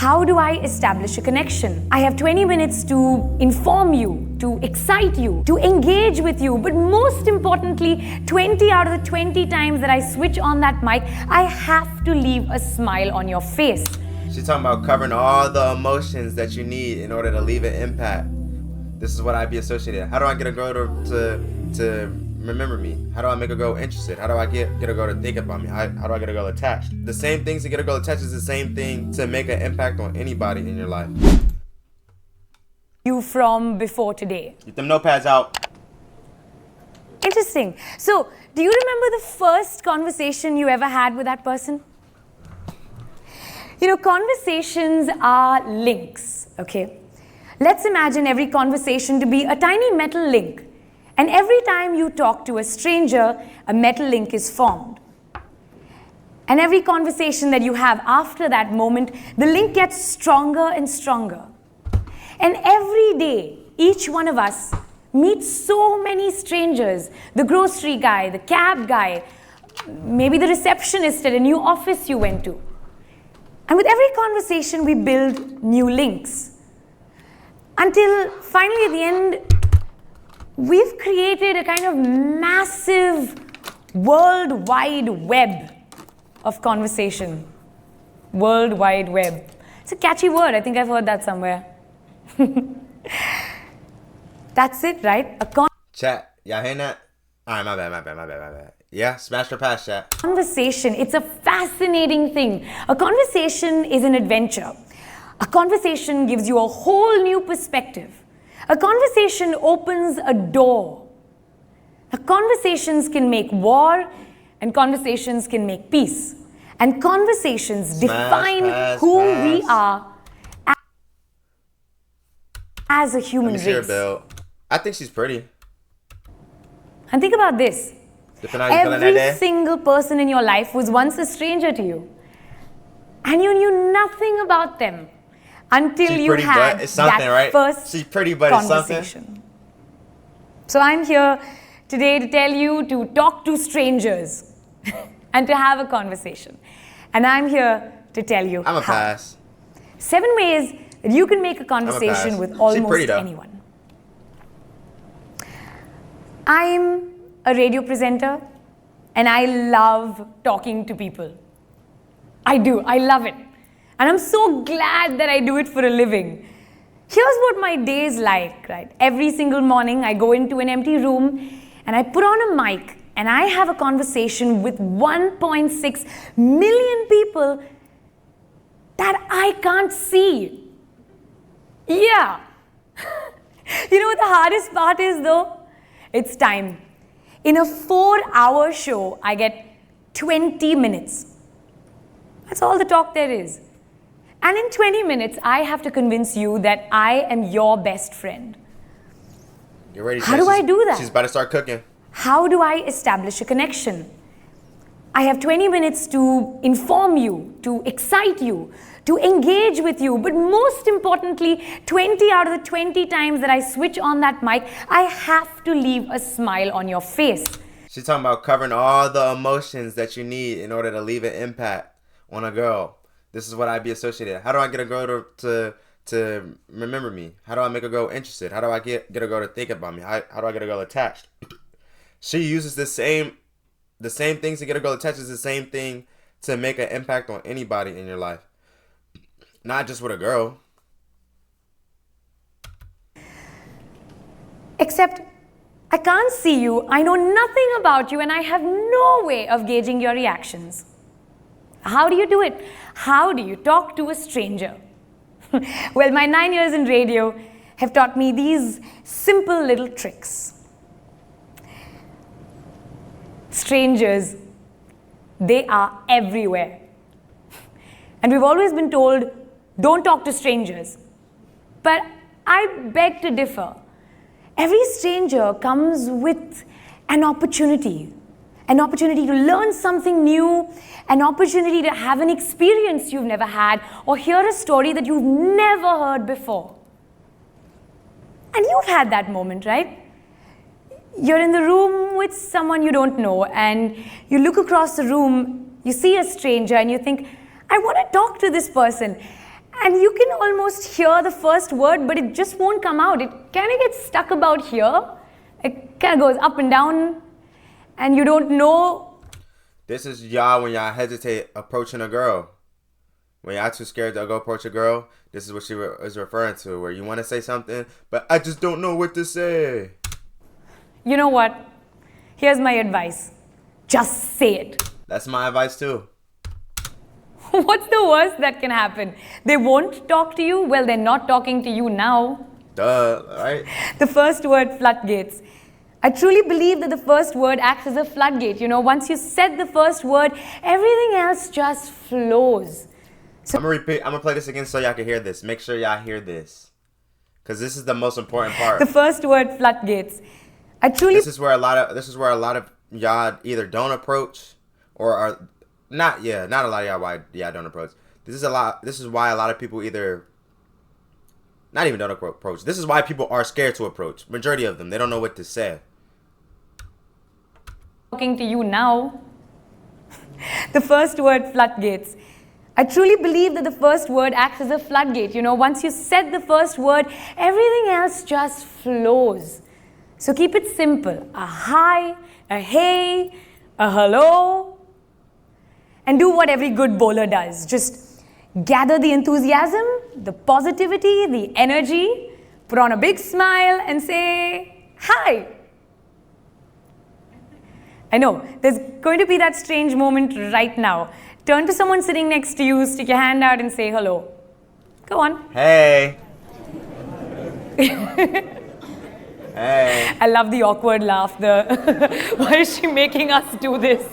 How do I establish a connection? I have 20 minutes to inform you, to excite you, to engage with you, but most importantly, 20 out of the 20 times that I switch on that mic, I have to leave a smile on your face. She's talking about covering all the emotions that you need in order to leave an impact. This is what I'd be associated. How do I get a girl to remember me? How do I make a girl interested? How do I get a girl to think about me? How do I get a girl attached? The same things to get a girl attached is the same thing to make an impact on anybody in your life. You from before today. Get them notepads out. Interesting. So, do you remember the first conversation you ever had with that person? You know, conversations are links, okay? Let's imagine every conversation to be a tiny metal link. And every time you talk to a stranger, a metal link is formed. And every conversation that you have after that moment, the link gets stronger and stronger. And every day, each one of us meets so many strangers. The grocery guy, the cab guy, maybe the receptionist at a new office you went to. And with every conversation, we build new links. Until finally at the end, we've created a kind of massive world wide web of conversation. World Wide Web. It's a catchy word. I think I've heard that somewhere. That's it, right? Chat, y'all hearing that? Alright, my bad. Yeah, smash or pass, chat. Conversation, it's a fascinating thing. A conversation is an adventure. A conversation gives you a whole new perspective. A conversation opens a door. Conversations can make war, and conversations can make peace. And conversations define who we are as a human race. Let me see her build. I think she's pretty. And think about this. Every single person in your life was once a stranger to you. And you knew nothing about them until you had that first She's pretty, but it's something. So I'm here today to tell you to talk to strangers and to have a conversation. And I'm here to tell you I'm a pass. 7 ways that you can make a conversation with almost anyone. I'm a radio presenter and I love talking to people. I do. I love it. And I'm so glad that I do it for a living. Here's what my day is like, right? Every single morning I go into an empty room and I put on a mic and I have a conversation with 1.6 million people that I can't see. Yeah. You know what the hardest part is though? It's time. In a 4-hour show, I get 20 minutes. That's all the talk there is. And in 20 minutes, I have to convince you that I am your best friend. You're ready. How do I do that? She's about to start cooking. How do I establish a connection? I have 20 minutes to inform you, to excite you, to engage with you. But most importantly, 20 out of the 20 times that I switch on that mic, I have to leave a smile on your face. She's talking about covering all the emotions that you need in order to leave an impact on a girl. This is what I'd be associated. How do I get a girl to remember me? How do I make a girl interested? How do I get a girl to think about me? How do I get a girl attached? She uses the same things to get a girl attached is the same thing to make an impact on anybody in your life. Not just with a girl. Except, I can't see you, I know nothing about you, and I have no way of gauging your reactions. How do you do it? How do you talk to a stranger? Well, my 9 years in radio have taught me these simple little tricks. Strangers, they are everywhere. And we've always been told, don't talk to strangers. But I beg to differ. Every stranger comes with an opportunity to learn something new, an opportunity to have an experience you've never had, or hear a story that you've never heard before. And you've had that moment, right? You're in the room with someone you don't know, and you look across the room, you see a stranger, and you think, I want to talk to this person. And you can almost hear the first word, but it just won't come out. It kind of gets stuck about here. It kind of goes up and down, and you don't know. This is y'all when y'all hesitate approaching a girl. When y'all too scared to go approach a girl, this is what she is referring to, where you want to say something, but I just don't know what to say. You know what? Here's my advice. Just say it. That's my advice too. What's the worst that can happen? They won't talk to you? Well, they're not talking to you now. Duh, right? The first word, floodgates. I truly believe that the first word acts as a floodgate. You know, once you said the first word, everything else just flows. So I'm gonna play this again so y'all can hear this. Make sure y'all hear this, because this is the most important part. The first word, floodgates. This is where a lot of y'all either don't approach or are not a lot of y'all don't approach. This is why a lot of people either not even don't approach. This is why people are scared to approach. Majority of them, they don't know what to say. Talking to you now. The first word, floodgates. I truly believe that the first word acts as a floodgate. You know, once you said the first word, everything else just flows. So keep it simple. A hi, a hey, a hello. And do what every good bowler does. Just gather the enthusiasm, the positivity, the energy, put on a big smile and say, hi. I know, there's going to be that strange moment right now. Turn to someone sitting next to you, stick your hand out and say hello. Go on. Hey. Hey. I love the awkward laugh. Why is she making us do this?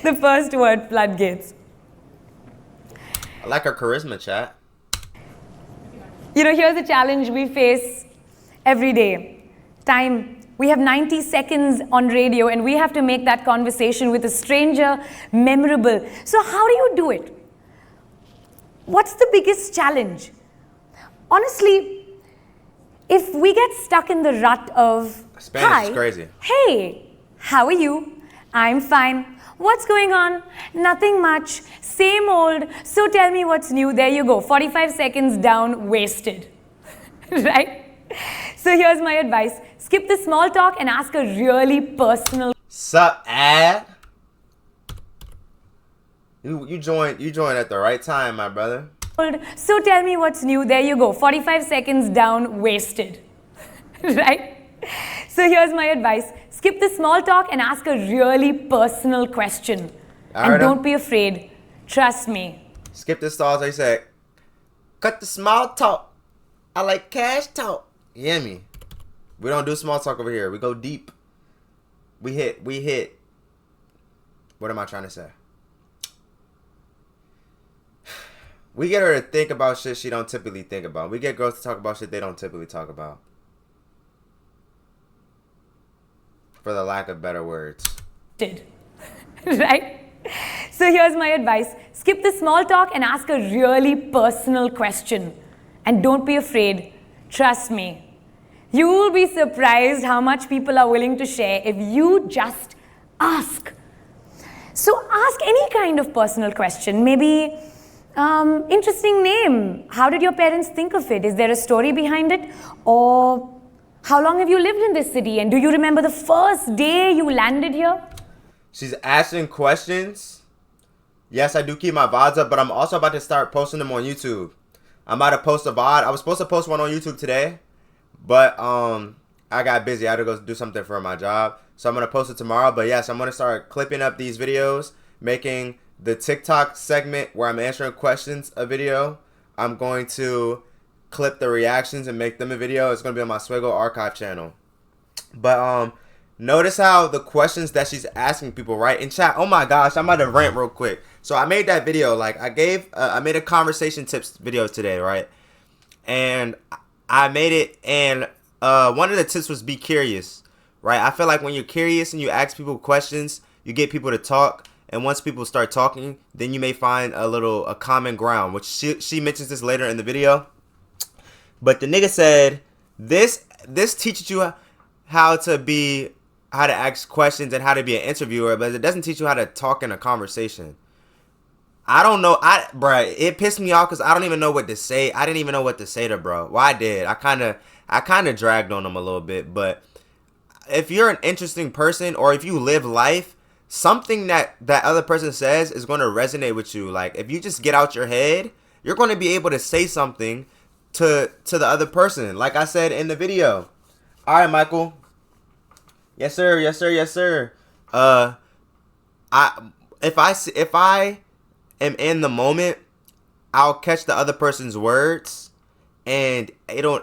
The first word, floodgates. I like her charisma, chat. You know, here's a challenge we face every day. Time. We have 90 seconds on radio and we have to make that conversation with a stranger memorable. So how do you do it? What's the biggest challenge? Honestly, if we get stuck in the rut of, Spanish hi, is crazy. Hey, how are you? I'm fine. What's going on? Nothing much. Same old. So tell me what's new. There you go. 45 seconds down, wasted. Right? So here's my advice. Skip the small talk and ask a really personal. Sup, ad? You joined at the right time, my brother. So tell me what's new. There you go. 45 seconds down, wasted. Right? So here's my advice. Skip the small talk and ask a really personal question. And don't be afraid. Trust me. Skip the stalls. They said, cut the small talk. I like cash talk. You hear me? We don't do small talk over here. We go deep. We hit. What am I trying to say? We get her to think about shit she don't typically think about. We get girls to talk about shit they don't typically talk about. For the lack of better words. Right? So here's my advice. Skip the small talk and ask a really personal question. And don't be afraid. Trust me. You will be surprised how much people are willing to share if you just ask. So ask any kind of personal question. Maybe, interesting name. How did your parents think of it? Is there a story behind it? Or how long have you lived in this city? And do you remember the first day you landed here? She's asking questions. Yes, I do keep my VODs up, but I'm also about to start posting them on YouTube. I'm about to post a VOD. I was supposed to post one on YouTube today, but I got busy. I had to go do something for my job. So I'm going to post it tomorrow. But yes, I'm going to start clipping up these videos, making the TikTok segment where I'm answering questions a video. I'm going to clip the reactions and make them a video. It's going to be on my Suegoo archive channel. But notice how the questions that she's asking people, right? In chat, oh my gosh, I'm about to rant real quick. So I made that video, like I made a conversation tips video today, right? And I made it, and one of the tips was be curious, right? I feel like when you're curious and you ask people questions, you get people to talk. And once people start talking, then you may find a common ground, which she mentions this later in the video. But the nigga said, this teaches you how to ask questions and how to be an interviewer, but it doesn't teach you how to talk in a conversation. I don't know. Bruh, it pissed me off because I don't even know what to say. I didn't even know what to say to bro. Well, I did. I kind of dragged on him a little bit. But if you're an interesting person or if you live life, something that other person says is going to resonate with you. Like, if you just get out your head, you're going to be able to say something to the other person. Like I said in the video. All right, Michael. Yes, sir. Yes, sir. Yes, sir. If I am in the moment, I'll catch the other person's words, and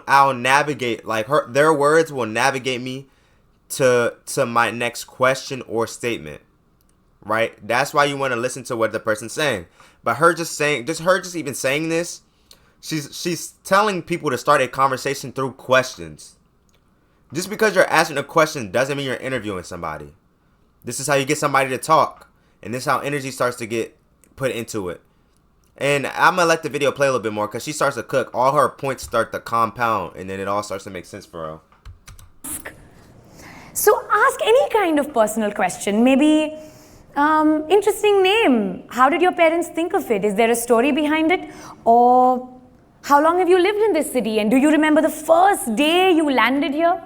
I'll navigate, like, their words will navigate me to my next question or statement. Right? That's why you want to listen to what the person's saying. But her just even saying this, she's telling people to start a conversation through questions. Just because you're asking a question doesn't mean you're interviewing somebody. This is how you get somebody to talk. And this is how energy starts to get put into it. And I'm going to let the video play a little bit more because she starts to cook. All her points start to compound. And then it all starts to make sense for her. So ask any kind of personal question. Maybe, interesting name. How did your parents think of it? Is there a story behind it? Or how long have you lived in this city? And do you remember the first day you landed here?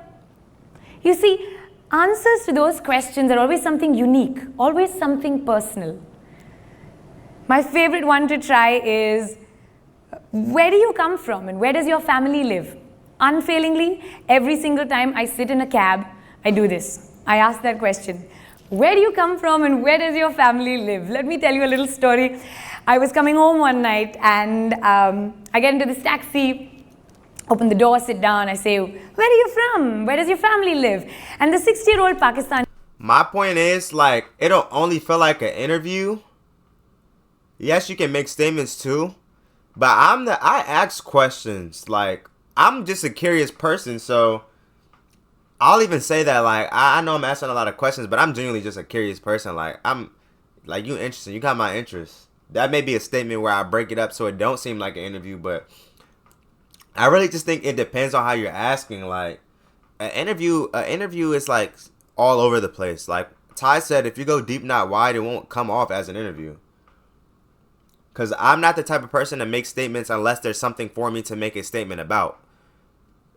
You see, answers to those questions are always something unique, always something personal. My favorite one to try is, where do you come from and where does your family live? Unfailingly, every single time I sit in a cab, I do this. I ask that question. Where do you come from and where does your family live? Let me tell you a little story. I was coming home one night and I get into this taxi, open the door, sit down. I say, where are you from? Where does your family live? And the 60-year-old Pakistani. My point is, like, it'll only feel like an interview. Yes, you can make statements too. But I ask questions. Like, I'm just a curious person. So I'll even say that, like, I know I'm asking a lot of questions, but I'm genuinely just a curious person. Like, you interesting. You got my interest. That may be a statement where I break it up so it don't seem like an interview, but I really just think it depends on how you're asking. Like, an interview is like all over the place. Like Ty said, if you go deep, not wide, it won't come off as an interview. Because I'm not the type of person to make statements unless there's something for me to make a statement about.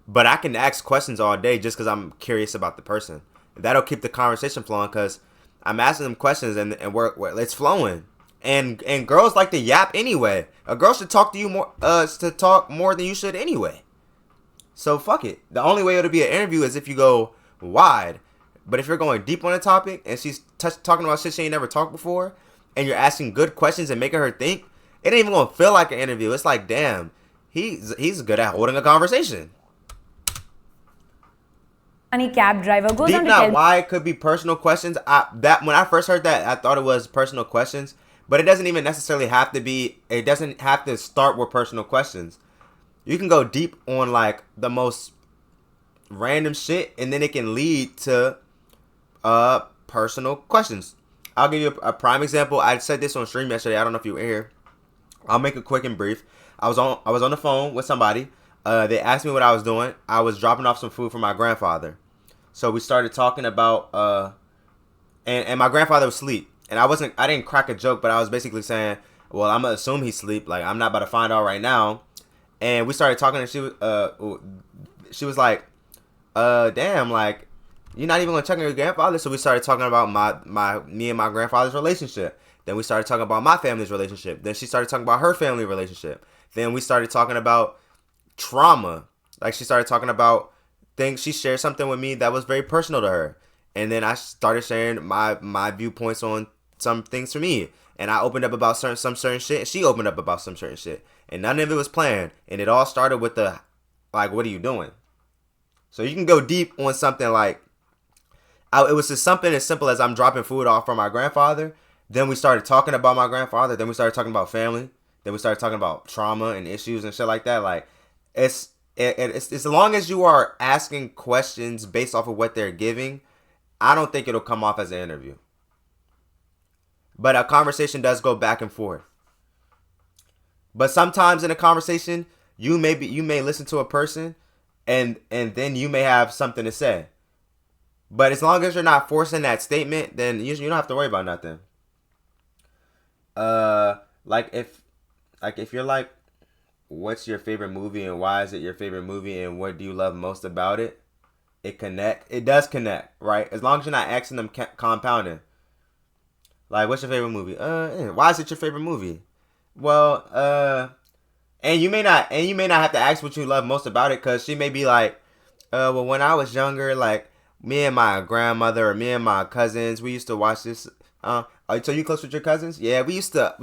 But I can ask questions all day just because I'm curious about the person. That'll keep the conversation flowing because I'm asking them questions and it's flowing. And girls like to yap anyway. A girl should talk to you more, to talk more than you should anyway. So fuck it. The only way it'll be an interview is if you go wide. But if you're going deep on a topic and she's talking about shit she ain't never talked before, and you're asking good questions and making her think, it ain't even gonna feel like an interview. It's like, damn, he's good at holding a conversation. Any cab driver goes Deep on to not tell wide could be personal questions. That when I first heard that, I thought it was personal questions. But it doesn't even necessarily have to be. It doesn't have to start with personal questions. You can go deep on like the most random shit, and then it can lead to personal questions. I'll give you a prime example. I said this on stream yesterday. I don't know if you were here. I'll make it quick and brief. I was on the phone with somebody. They asked me what I was doing. I was dropping off some food for my grandfather. So we started talking about and my grandfather was asleep. And I didn't crack a joke, but I was basically saying, well, I'm gonna assume he's asleep. Like, I'm not about to find out right now. And we started talking, and she was like, damn, like, you're not even gonna check on your grandfather. So we started talking about me and my grandfather's relationship. Then we started talking about my family's relationship. Then she started talking about her family relationship. Then we started talking about trauma. Like, she started talking about things. She shared something with me that was very personal to her. And then I started sharing my viewpoints on some things for me. And I opened up about some certain shit. And she opened up about some certain shit. And none of it was planned. And it all started with the, like, what are you doing? So you can go deep on something like, it was just something as simple as I'm dropping food off for my grandfather. Then we started talking about my grandfather. Then we started talking about family. Then we started talking about trauma and issues and shit like that. Like, it's as long as you are asking questions based off of what they're giving, I don't think it'll come off as an interview. But a conversation does go back and forth. But sometimes in a conversation, you may listen to a person and then you may have something to say. But as long as you're not forcing that statement, then you don't have to worry about nothing. like if you're like, what's your favorite movie and why is it your favorite movie and what do you love most about it? It does connect, right? As long as you're not asking them compounding. Like, what's your favorite movie? Why is it your favorite movie? Well, and you may not have to ask what you love most about it, because she may be like, well, when I was younger, like, me and my grandmother or me and my cousins, we used to watch this. So you close with your cousins? Yeah, we used to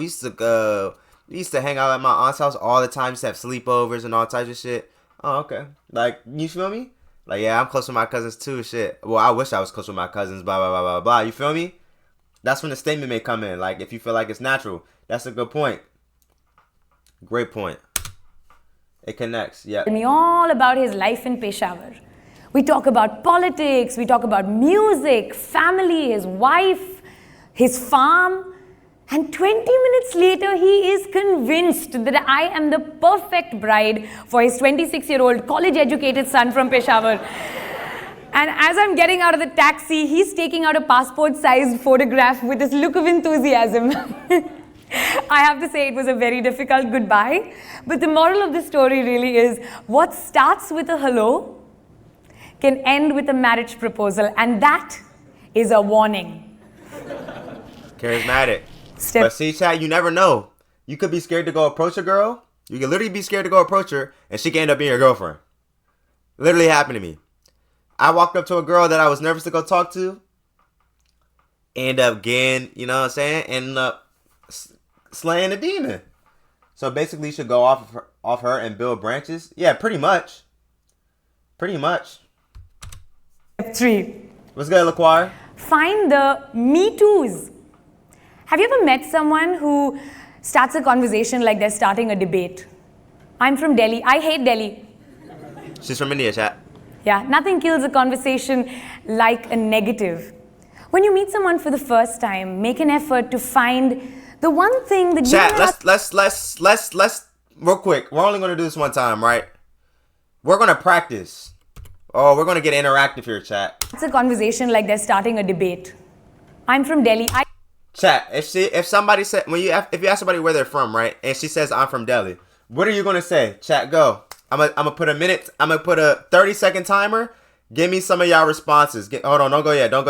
hang out at my aunt's house all the time, just have sleepovers and all types of shit. Oh, okay. Like, you feel me? Like, yeah, I'm close with my cousins too, shit. Well, I wish I was close with my cousins, blah, blah, blah, blah, blah. You feel me? That's when the statement may come in. Like, if you feel like it's natural. That's a good point. Great point. It connects, yeah. Me all about his life in Peshawar. We talk about politics, we talk about music, family, his wife, his farm. And 20 minutes later, he is convinced that I am the perfect bride for his 26-year-old college-educated son from Peshawar. And as I'm getting out of the taxi, he's taking out a passport-sized photograph with this look of enthusiasm. I have to say it was a very difficult goodbye. But the moral of the story really is, what starts with a hello can end with a marriage proposal. And that is a warning. Charismatic. But see, chat, you never know. You could be scared to go approach a girl. You could literally be scared to go approach her, and she can end up being your girlfriend. Literally happened to me. I walked up to a girl that I was nervous to go talk to. End up getting, you know what I'm saying? Ended up slaying a demon. So basically, you should go off her and build branches. Yeah, pretty much. Pretty much. Step 3. What's good, LaQuire? Find the Me Too's. Have you ever met someone who starts a conversation like they're starting a debate? I'm from Delhi. I hate Delhi. She's from India, chat. Yeah, nothing kills a conversation like a negative. When you meet someone for the first time, make an effort to find the one thing that chat, let's real quick. We're only gonna do this one time, right? We're gonna practice. Oh, we're gonna get interactive here, chat. It's a conversation like they're starting a debate. I'm from Delhi. Chat, if somebody said, if you ask somebody where they're from, right, and she says I'm from Delhi, what are you gonna say? Chat, go. I'm gonna put a 30-second timer. Give me some of y'all responses. Hold on, don't go yet. All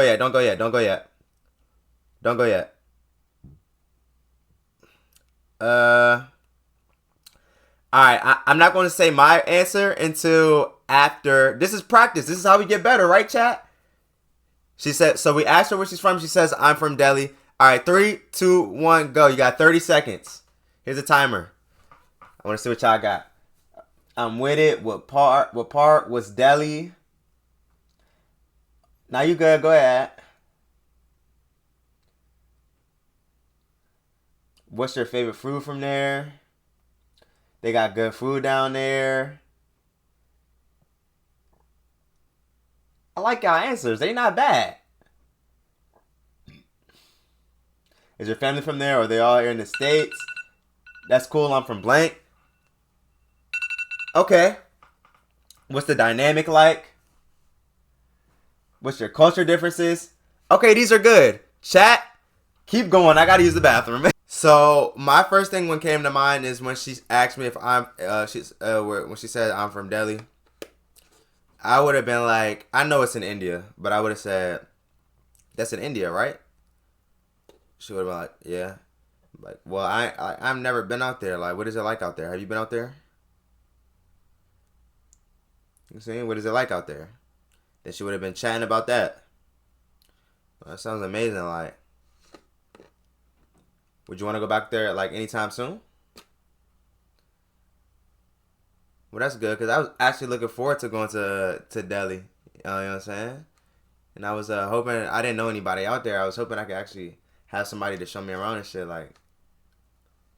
right, I'm not gonna say my answer until after. This is practice. This is how we get better, right, chat? She said, so we asked her where she's from. She says, I'm from Delhi. All right, 3, 2, 1, go. You got 30 seconds. Here's a timer. I want to see what y'all got. I'm with it. What part? What's Delhi? Now you good. Go ahead. What's your favorite food from there? They got good food down there. I like y'all answers. They not bad. Is your family from there? Or are they all here in the States? That's cool. I'm from blank. Okay. What's the dynamic like? What's your culture differences? Okay, these are good. Chat, keep going. I gotta use the bathroom. So my first thing when came to mind is when she asked me if I'm, when she said I'm from Delhi. I would have been like, I know it's in India, but I would have said, that's in India, right? She would have been like, yeah. Like, well, I've never been out there. Like, what is it like out there? Have you been out there? You see, what is it like out there? Then she would have been chatting about that. Well, that sounds amazing. Like, would you want to go back there like anytime soon? Well, that's good because I was actually looking forward to going to Delhi. You know what I'm saying? And I was hoping, I didn't know anybody out there. I was hoping I could actually have somebody to show me around and shit. Like,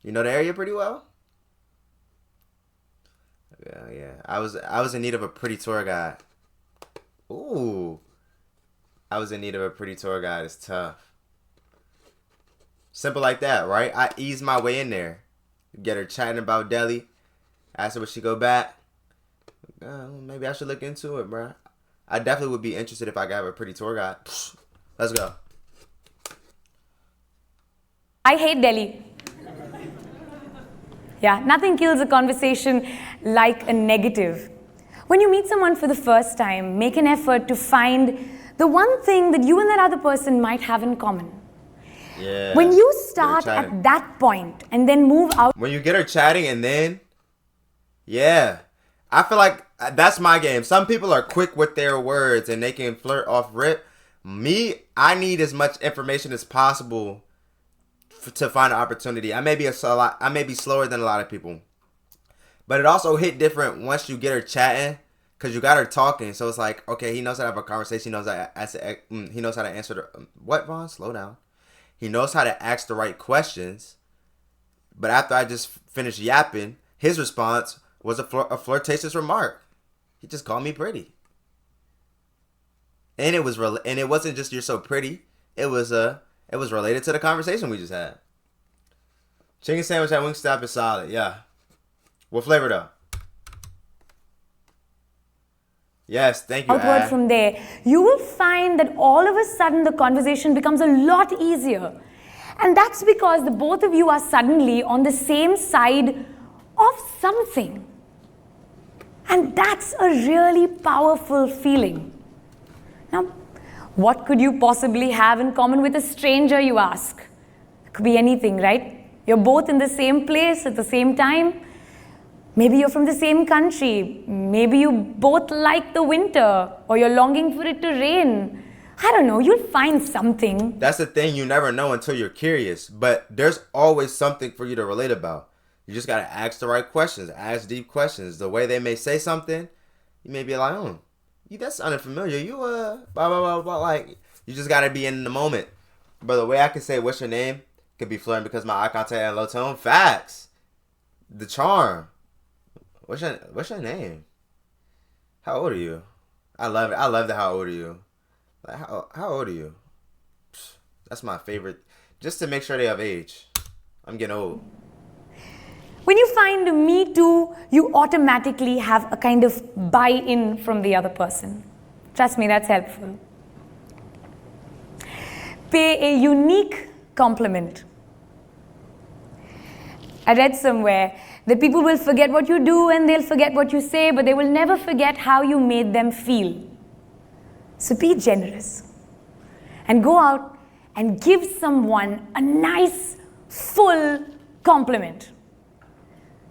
you know the area pretty well? Yeah. I was in need of a pretty tour guide. Ooh. I was in need of a pretty tour guide. It's tough. Simple like that, right? I eased my way in there. Get her chatting about Delhi. Asked her would she go back. Maybe I should look into it, bro. I definitely would be interested if I could have a pretty tour guide. Let's go. I hate Delhi. Yeah, nothing kills a conversation like a negative. When you meet someone for the first time, make an effort to find the one thing that you and that other person might have in common. Yeah. When you Get her start chatting. at that point and then move out, When you get her chatting and then, yeah. I feel like that's my game. Some people are quick with their words and they can flirt off rip. Me, I need as much information as possible to find an opportunity. I may be slower than a lot of people, but it also hit different once you get her chatting, because you got her talking. So it's like, okay, he knows how to have a conversation. He knows he knows how to answer the what, Vaughn? Slow down. He knows how to ask the right questions. But after I just finished yapping, his response was a flirtatious remark. He just called me pretty, and it wasn't just "you're so pretty." It was related to the conversation we just had. Chicken sandwich at Wingstop is solid. Yeah. What flavor though? Yes, thank you. outward from there, you will find that all of a sudden the conversation becomes a lot easier. And that's because the both of you are suddenly on the same side of something. And that's a really powerful feeling. Now, what could you possibly have in common with a stranger, you ask? It could be anything, right? You're both in the same place at the same time. Maybe you're from the same country. Maybe you both like the winter, or you're longing for it to rain. I don't know, you'll find something. That's the thing, you never know until you're curious. But there's always something for you to relate about. You just gotta ask the right questions, ask deep questions. The way they may say something, you may be like, oh, that's unfamiliar. You blah blah blah blah. Like, you just gotta be in the moment. But the way I can say what's your name could be flirting because my eye contact and low tone. Facts. The charm. What's your name? How old are you? I love it. I love the how old are you. Like, how old are you? That's my favorite. Just to make sure they have age. I'm getting old. When you find me too, you automatically have a kind of buy-in from the other person. Trust me, that's helpful. Pay a unique compliment. I read somewhere that people will forget what you do and they'll forget what you say, but they will never forget how you made them feel. So be generous and go out and give someone a nice, full compliment.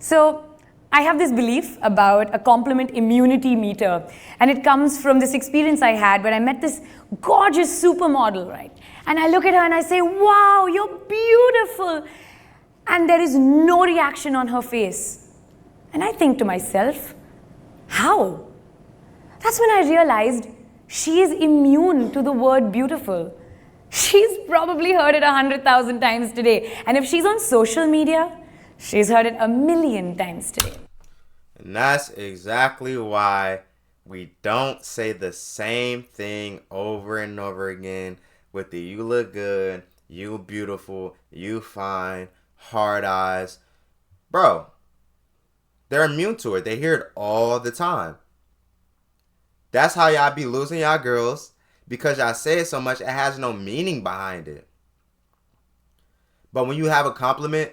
So I have this belief about a compliment immunity meter, and it comes from this experience I had where I met this gorgeous supermodel, right? And I look at her and I say, wow, you're beautiful. And there is no reaction on her face. And I think to myself, how? That's when I realized she is immune to the word beautiful. She's probably heard it 100,000 times today. And if she's on social media, she's heard it 1,000,000 times today. And that's exactly why we don't say the same thing over and over again with the you look good, you beautiful, you fine, hard eyes. Bro, they're immune to it. They hear it all the time. That's how y'all be losing y'all girls, because y'all say it so much, it has no meaning behind it. But when you have a compliment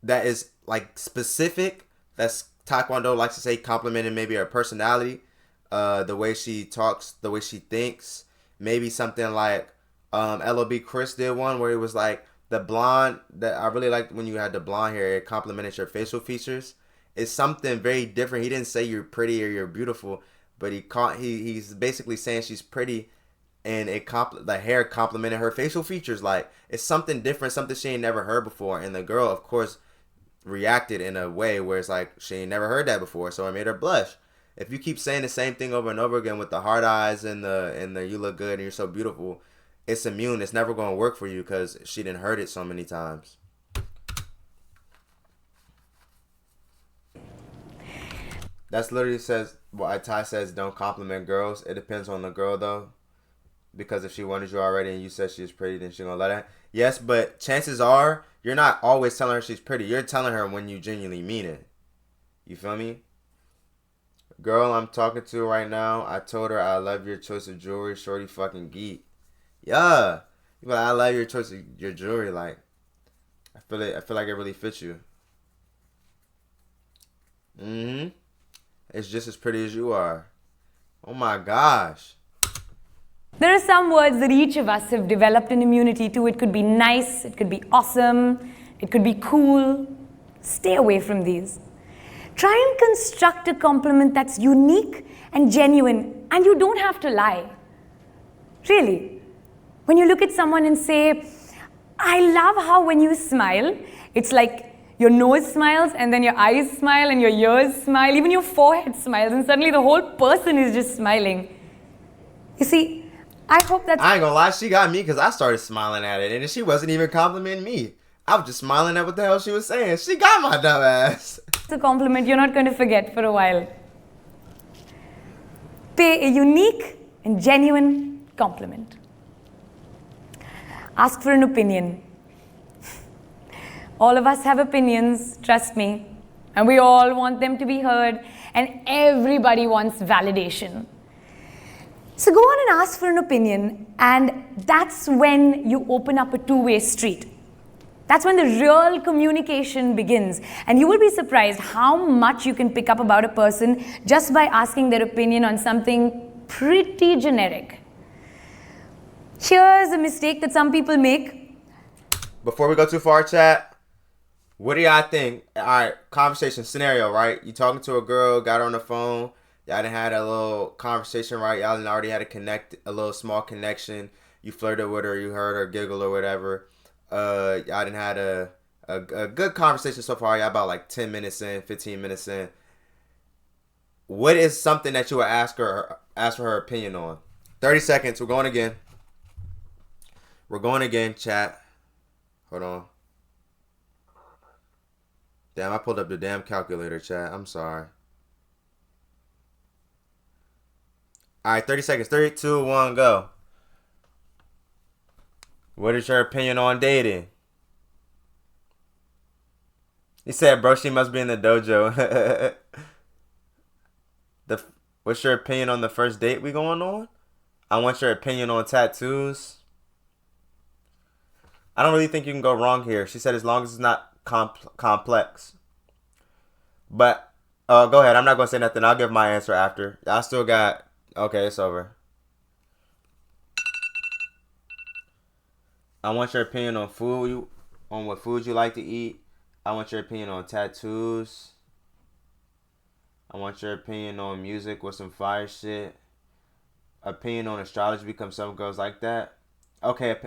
that is like specific, that's Taekwondo likes to say complimenting maybe her personality, the way she talks, the way she thinks, maybe something like LOB Chris did one where it was like the blonde, that I really liked when you had the blonde hair, it complimented your facial features. It's something very different. He didn't say you're pretty or you're beautiful, but he's basically saying she's pretty, and the hair complimented her facial features. Like, it's something different, something she ain't never heard before. And the girl, of course, reacted in a way where it's like she ain't never heard that before, so it made her blush. If you keep saying the same thing over and over again with the hard eyes and the you look good and you're so beautiful, it's immune. It's never going to work for you because she didn't heard it so many times. That's literally says what Ty says, don't compliment girls. It depends on the girl though, because if she wanted you already and you said she's pretty, then she's gonna let it. Yes, but chances are you're not always telling her she's pretty. You're telling her when you genuinely mean it. You feel me? Girl I'm talking to right now, I told her I love your choice of jewelry. Shorty fucking geek. Yeah. But I love your choice of your jewelry. Like, I feel like it really fits you. Mm-hmm. It's just as pretty as you are. Oh my gosh. There are some words that each of us have developed an immunity to. It could be nice, it could be awesome, it could be cool. Stay away from these. Try and construct a compliment that's unique and genuine, and you don't have to lie. Really. When you look at someone and say, I love how when you smile, it's like your nose smiles and then your eyes smile and your ears smile, even your forehead smiles, and suddenly the whole person is just smiling. You see, I hope that's... I ain't gonna lie, she got me because I started smiling at it, and she wasn't even complimenting me. I was just smiling at what the hell she was saying. She got my dumb ass. It's a compliment you're not going to forget for a while. Pay a unique and genuine compliment. Ask for an opinion. All of us have opinions, trust me, and we all want them to be heard, and everybody wants validation. So go on and ask for an opinion, and that's when you open up a two-way street. That's when the real communication begins, and you will be surprised how much you can pick up about a person just by asking their opinion on something pretty generic. Here's a mistake that some people make. Before we go too far, chat, what do y'all think? All right, conversation scenario, right? You talking to a girl, got her on the phone, y'all done had a little conversation, right? Y'all done already had a little small connection. You flirted with her, you heard her giggle or whatever. Y'all done had a good conversation so far. Y'all about like 10 minutes in, 15 minutes in. What is something that you would ask for her opinion on? 30 seconds. We're going again. We're going again, chat. Hold on. Damn, I pulled up the damn calculator, chat. I'm sorry. All right, 30 seconds. 3, 2, 1, go. What is your opinion on dating? He said, bro, she must be in the dojo. What's your opinion on the first date we going on? I want your opinion on tattoos. I don't really think you can go wrong here. She said as long as it's not complex. But go ahead. I'm not going to say nothing. I'll give my answer after. I still got... Okay, it's over. I want your opinion on food, on what food you like to eat. I want your opinion on tattoos. I want your opinion on music with some fire shit. Opinion on astrology because some girls like that. Okay.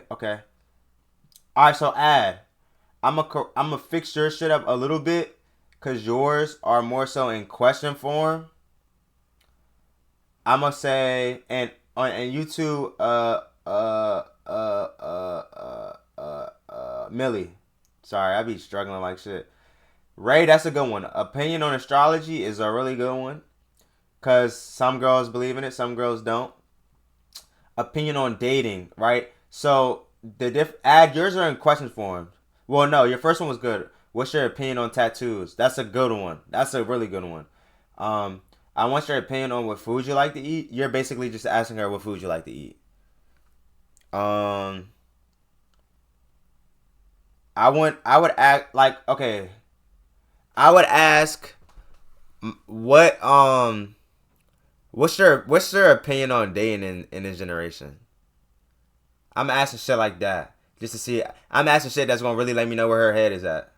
All right, so add. I'm a fix your shit up a little bit because yours are more so in question form. I'm gonna say and you two Millie. Sorry, I be struggling like shit. Ray, that's a good one. Opinion on astrology is a really good one. Cause some girls believe in it, some girls don't. Opinion on dating, right? So add yours are in question form. Well, no, your first one was good. What's your opinion on tattoos? That's a good one. That's a really good one. I want your opinion on what food you like to eat. You're basically just asking her what food you like to eat. I would act like, okay. I would ask what's your opinion on dating in this generation? I'm asking shit like that just to see. I'm asking shit that's gonna really let me know where her head is at.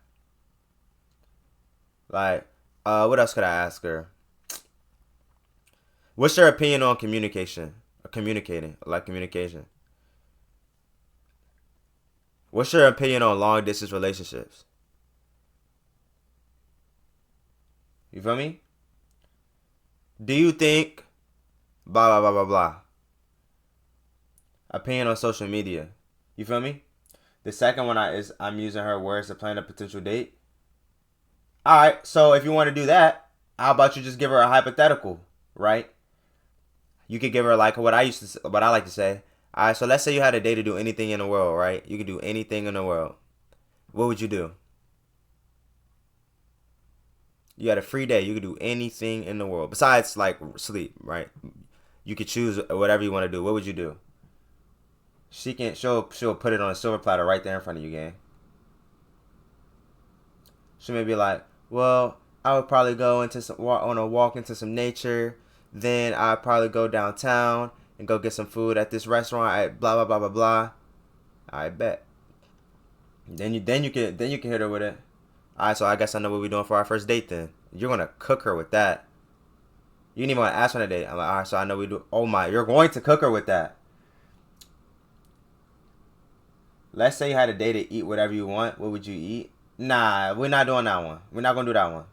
Like, what else could I ask her? What's your opinion on communication? Or communicating, like communication? What's your opinion on long distance relationships? You feel me? Do you think blah blah blah blah blah? Opinion on social media. You feel me? The second one I'm using her words to plan a potential date. Alright, so if you want to do that, how about you just give her a hypothetical, right? You could give her like what I like to say. Alright, so let's say you had a date to do anything in the world, right? You could do anything in the world. What would you do? You had a free day. You could do anything in the world. Besides, like, sleep, right? You could choose whatever you want to do. What would you do? She'll put it on a silver platter right there in front of you, gang. She may be like, well, I would probably go into on a walk into some nature. Then I'd probably go downtown and go get some food at this restaurant at blah blah blah blah blah. I bet. Then you can hit her with it. All right, so I guess I know what we're doing for our first date. Then you're gonna cook her with that. You didn't even want to ask her on a date. I'm like, all right, so I know we do. Oh my, you're going to cook her with that. Let's say you had a day to eat whatever you want. What would you eat? Nah, we're not doing that one. We're not gonna do that one.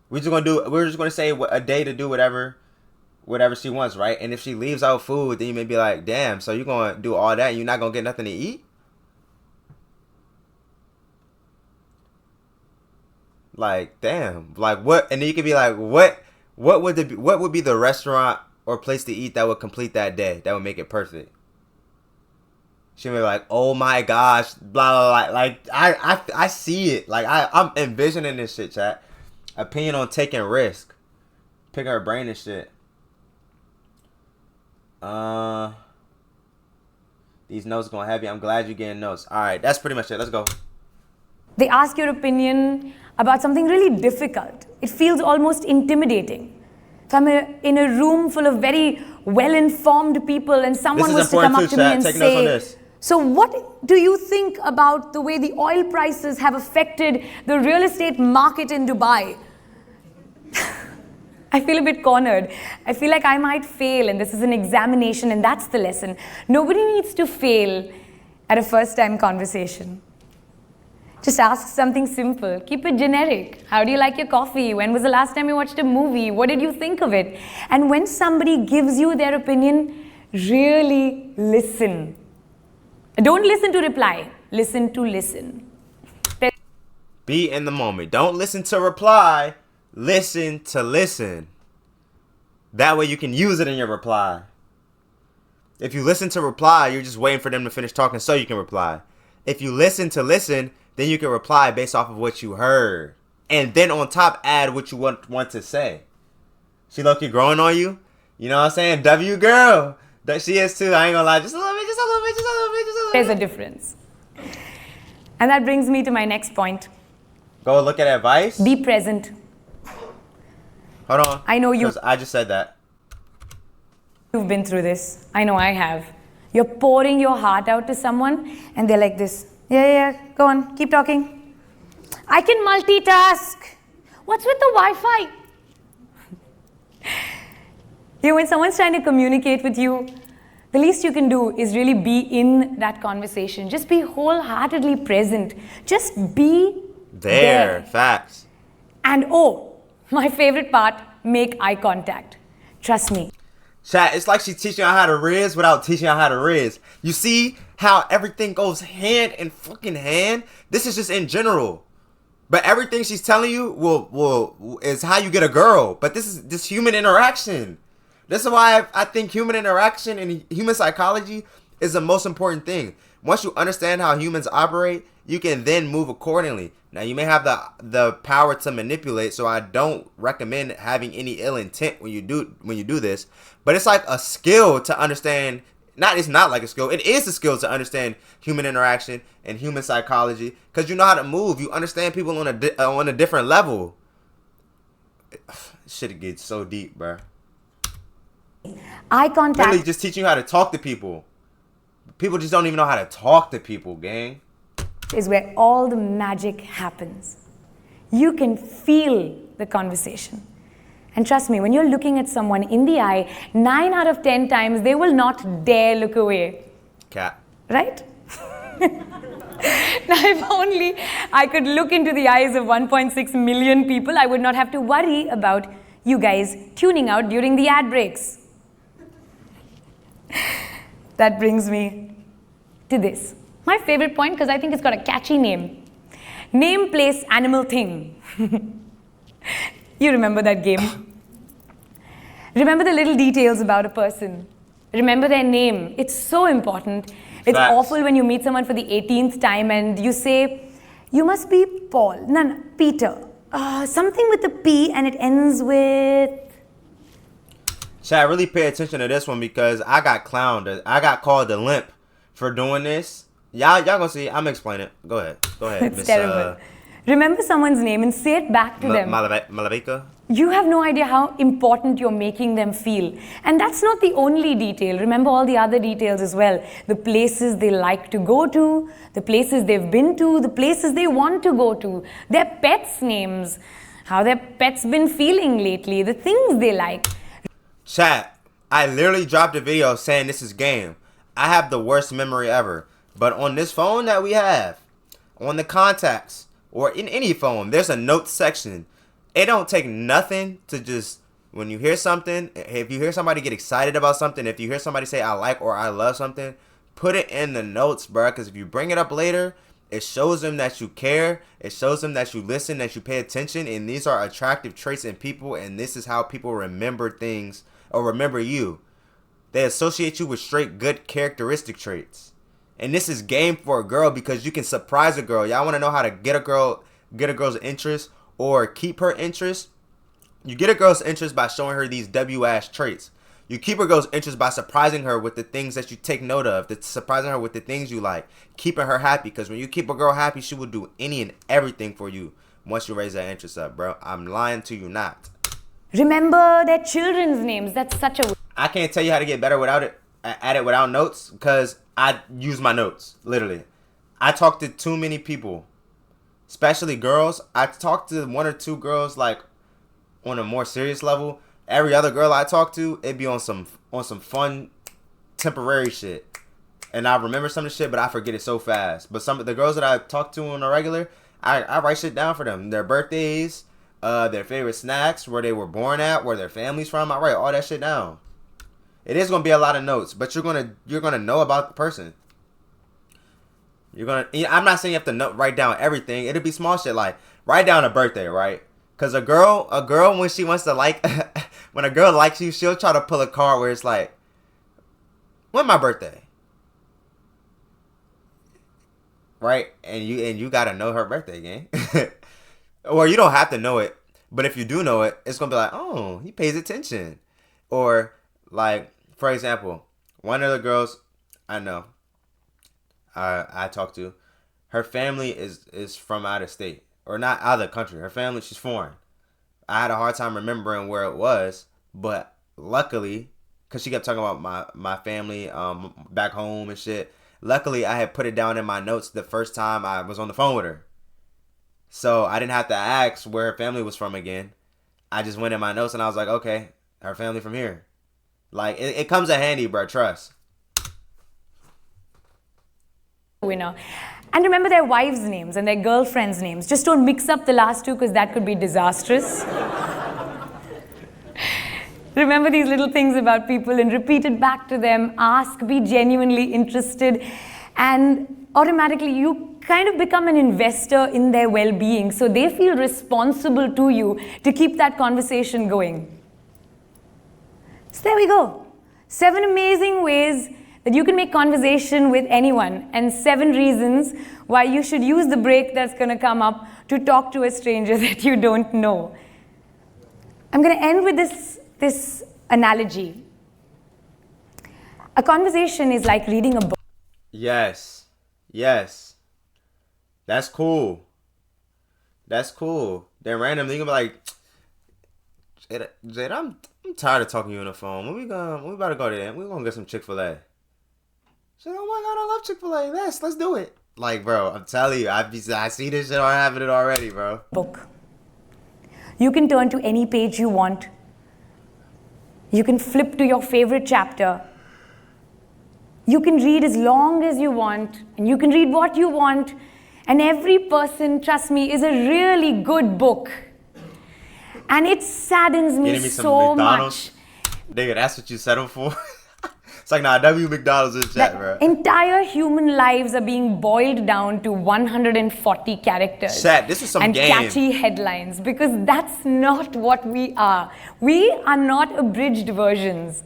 We're just gonna say a day to do whatever she wants, right? And if she leaves out food, then you may be like, damn, so you're gonna do all that and you're not gonna get nothing to eat? Like, damn. Like what? And then you could be like, what would be the restaurant or place to eat that would complete that day? That would make it perfect. She may be like, oh my gosh, blah blah blah. Like I see it. Like I'm envisioning this shit, chat. Opinion on taking risk. Picking her brain and shit. These notes going heavy. I'm glad you're getting notes. Alright, that's pretty much it. Let's go. They ask your opinion about something really difficult. It feels almost intimidating. If I'm in a room full of very well-informed people and someone was to come up to me and say, so what do you think about the way the oil prices have affected the real estate market in Dubai? I feel a bit cornered. I feel like I might fail and this is an examination and that's the lesson. Nobody needs to fail at a first-time conversation. Just ask something simple. Keep it generic. How do you like your coffee? When was the last time you watched a movie? What did you think of it? And when somebody gives you their opinion, really listen. Don't listen to reply. Listen to listen. Be in the moment. Don't listen to reply. Listen to listen. That way you can use it in your reply. If you listen to reply, you're just waiting for them to finish talking so you can reply. If you listen to listen, then you can reply based off of what you heard. And then on top, add what you want to say. She low-key growing on you? You know what I'm saying? W girl. That she is too. I ain't gonna lie. Just a little bit, just a little bit, just a little bit, just a little bit. There's a difference. And that brings me to my next point. Go look at advice. Be present. Hold on. I know you. I just said that. You've been through this. I know I have. You're pouring your heart out to someone and they're like this. Yeah, go on, keep talking. I can multitask. What's with the Wi-Fi? You know, when someone's trying to communicate with you, the least you can do is really be in that conversation. Just be wholeheartedly present. Just be there. Facts. And my favorite part, make eye contact. Trust me. Chat, it's like she's teaching you how to riz without teaching you how to riz. You see how everything goes hand in fucking hand? This is just in general. But everything she's telling you is how you get a girl. But this is this human interaction. This is why I think human interaction and human psychology is the most important thing. Once you understand how humans operate, you can then move accordingly. Now, you may have the power to manipulate, so I don't recommend having any ill intent when you do this. But it's like a skill to understand. It's not like a skill. It is a skill to understand human interaction and human psychology because you know how to move. You understand people on a different level. Shit gets so deep, bro. Eye contact. Literally just teaching you how to talk to people. People just don't even know how to talk to people, gang. Is where all the magic happens. You can feel the conversation. And trust me, when you're looking at someone in the eye, 9 out of 10 times, they will not dare look away. Cat. Right? Now, if only I could look into the eyes of 1.6 million people, I would not have to worry about you guys tuning out during the ad breaks. That brings me to this. My favorite point, because I think it's got a catchy name. Name, place, animal, thing. You remember that game? Remember the little details about a person. Remember their name. It's so important. It's awful when you meet someone for the 18th time and you say, you must be Paul. No, Peter. Something with a P and it ends with... Chat, really pay attention to this one because I got clowned. I got called a limp for doing this. Y'all gonna see. I'm gonna explain it. Go ahead. It's terrible. Remember someone's name and say it back to them. Malavika? You have no idea how important you're making them feel. And that's not the only detail. Remember all the other details as well. The places they like to go to, the places they've been to, the places they want to go to, their pets' names, how their pets been feeling lately, the things they like. Chat, I literally dropped a video saying this is game. I have the worst memory ever. But on this phone that we have, on the contacts, or in any phone, there's a notes section. It don't take nothing to just, when you hear something, if you hear somebody get excited about something, if you hear somebody say I like or I love something, put it in the notes, bro. Because if you bring it up later, it shows them that you care. It shows them that you listen, that you pay attention. And these are attractive traits in people. And this is how people remember things or remember you. They associate you with straight good characteristic traits. And this is game for a girl because you can surprise a girl. Y'all want to know how to get a girl's interest or keep her interest? You get a girl's interest by showing her these W-ass traits. You keep a girl's interest by surprising her with the things that you take note of, surprising her with the things you like, keeping her happy. Because when you keep a girl happy, she will do any and everything for you once you raise that interest up, bro. I'm lying to you not. Remember their children's names. That's such a... I can't tell you how to get better at it without notes because I use my notes, literally. I talk to too many people. Especially girls. I talk to one or two girls like on a more serious level. Every other girl I talk to, it'd be on some fun temporary shit. And I remember some of the shit, but I forget it so fast. But some of the girls that I talk to on a regular, I write shit down for them. Their birthdays, their favorite snacks, where they were born at, where their family's from. I write all that shit down. It is gonna be a lot of notes, but you're gonna know about the person. I'm not saying you have to write down everything. It'll be small shit like write down a birthday, right? Cause a girl when she wants to like, when a girl likes you, she'll try to pull a card where it's like, when my birthday, right? And you gotta know her birthday, gang. Or you don't have to know it, but if you do know it, it's gonna be like, oh, he pays attention. Or like, for example, one of the girls I know. I talked to, her family is from out of state or not out of the country. Her family, she's foreign. I had a hard time remembering where it was, but luckily, cause she kept talking about my family back home and shit. Luckily, I had put it down in my notes the first time I was on the phone with her, so I didn't have to ask where her family was from again. I just went in my notes and I was like, okay, her family from here. Like it comes in handy, bro. Trust. Winner. And remember their wives' names and their girlfriends' names. Just don't mix up the last two because that could be disastrous. Remember these little things about people and repeat it back to them. Ask, be genuinely interested, and automatically you kind of become an investor in their well-being. So they feel responsible to you to keep that conversation going. So there we go. 7 amazing ways that you can make conversation with anyone, and 7 reasons why you should use the break that's going to come up to talk to a stranger that you don't know. I'm going to end with this analogy. A conversation is like reading a book. Yes. That's cool. Then randomly you gonna be like, Jade, I'm tired of talking to you on the phone. We about to go there. We're gonna get some Chick-fil-A. She's like, oh my god, I love Chick-fil-A. Let's do it. Like, bro, I'm telling you, I see this shit happening already, bro. Book. You can turn to any page you want. You can flip to your favorite chapter. You can read as long as you want, and you can read what you want. And every person, trust me, is a really good book. And it saddens me so much. Nigga, that's what you settle for? It's like, nah, W McDonald's in chat, bro. Entire human lives are being boiled down to 140 characters. Chat, this is some and game. Catchy headlines, because that's not what we are. We are not abridged versions.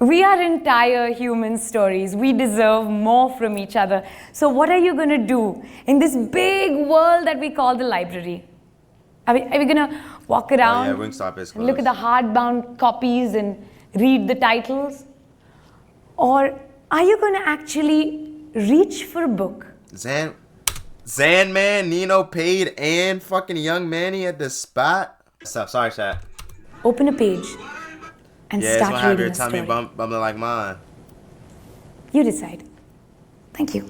We are entire human stories. We deserve more from each other. So what are you going to do in this big world that we call the library? Are we going to walk around, and look at the hardbound copies and read the titles? Or are you going to actually reach for a book? Zan, Zandman, Nino, Paid, and fucking Young Manny at the spot. Stop. Sorry, chat. Open a page and Yeah, it's start gonna have reading your a tummy story. bumping like mine. You decide. Thank you.